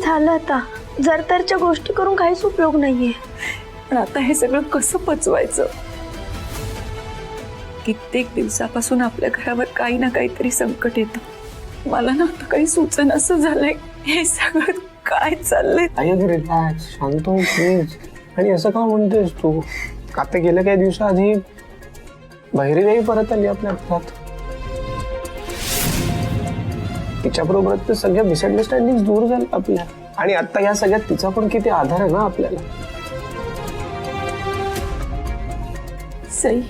झालं आता. जरतरच्या गोष्टी करून काहीच उपयोग नाहीये. पण आता हे सगळं कसं पचवायचं? कित्येक दिवसापासून आपल्या घरावर काही ना काहीतरी संकट येतं. मला ना आता काही सुचन असं झालंय, हे सगळं काय चाललंय? आई अगं रिलॅक्स, शांत हो प्लीज. आणि असं का म्हणतेस तू? आता गेल्या काही दिवसाआधी बहिरीदेवी परत आली आपल्या घरात. तिच्याबरोबर ते सगळ्या मिसअंडरस्टँडिंग दूर झाल्या आपल्या. आणि आता या सगळ्यात तिचा पण किती आधार आहे ना आपल्याला. सई,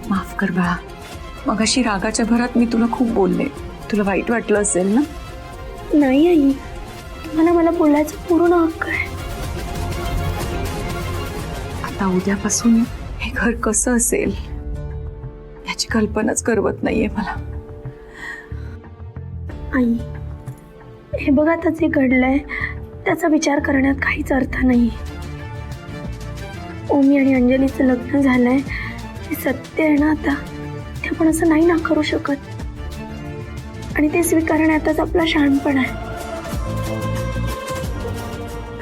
माफ कर बाळा. मगाशी रागाच्या भरात मी तुला खूप बोलले. तुला वाईट वाटलं असेल ना? नाही आई, तुम्हाला मला बोलायचा पूर्ण हक्क आहे. आता उद्यापासून हे घर कसं असेल याची कल्पनाच करवत नाहीये मला. आई, हे बघ आता जे घडलंय त्याचा विचार करण्यात काहीच अर्थ नाही. ओमी आणि अंजलीचं लग्न झालंय हे सत्य आहे ना. आता ते आपण असं नाही नाकारू शकत. आणि ते स्वीकारण्यातच आपला शहाणपण आहे.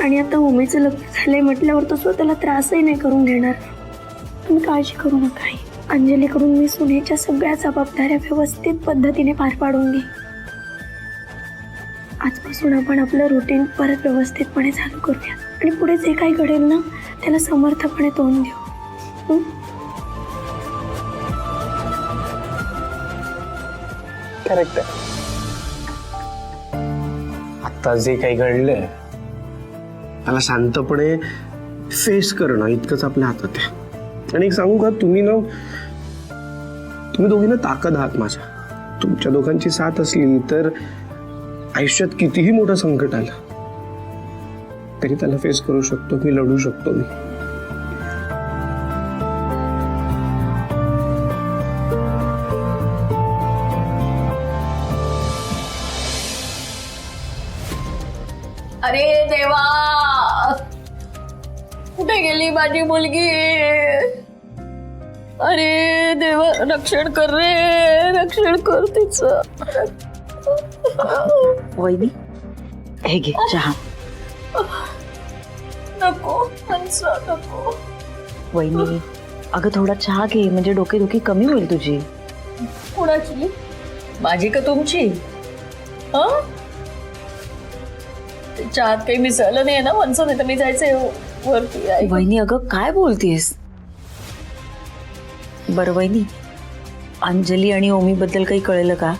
आणि आता ओमीचं लग्न झालंय म्हटल्यावर तो स्वतःला त्रासही नाही करून घेणार. तुम्ही काळजी करू नका आई. अंजलीकडून मी सुनेच्या सगळ्या जबाबदाऱ्या व्यवस्थित पद्धतीने पार पाडून घे. आजपासून आपण आपलं रुटीन परत व्यवस्थितपणे चालू करूया. आणि पुढे जे काही घडेल ना त्याला समर्थपणे तोंड देऊ. करेक्ट आहे. आता जे काही घडलंय त्याला शांतपणे फेस करणं इतकंच आपल्या हातात आहे. आणि एक सांगू का, तुम्ही दोघींना ताकद आहात माझ्या. तुमच्या दोघांची साथ असली तर आयुष्यात कितीही मोठं संकट आलं तरी त्याला फेस करू शकतो मी, लढू शकतो मी. अरे देवा, कुठे गेली माझी मुलगी? अरे देवा, रक्षण कर रे, रक्षण कर तिचं. वहिनी, हे घे चहा. नको हंसा, नको. वहिनी, अगं थोडा चहा घे, म्हणजे डोकेदुखी कमी होईल तुझी. कुणाची? माझी का तुमची? चहात काही मिसळलं नाही ना मनसं? नाही तर मी जायचंय वरती. वहिनी अगं काय बोलतीयस? बरं वहिनी, अंजली आणि ओमी बद्दल काही कळलं का?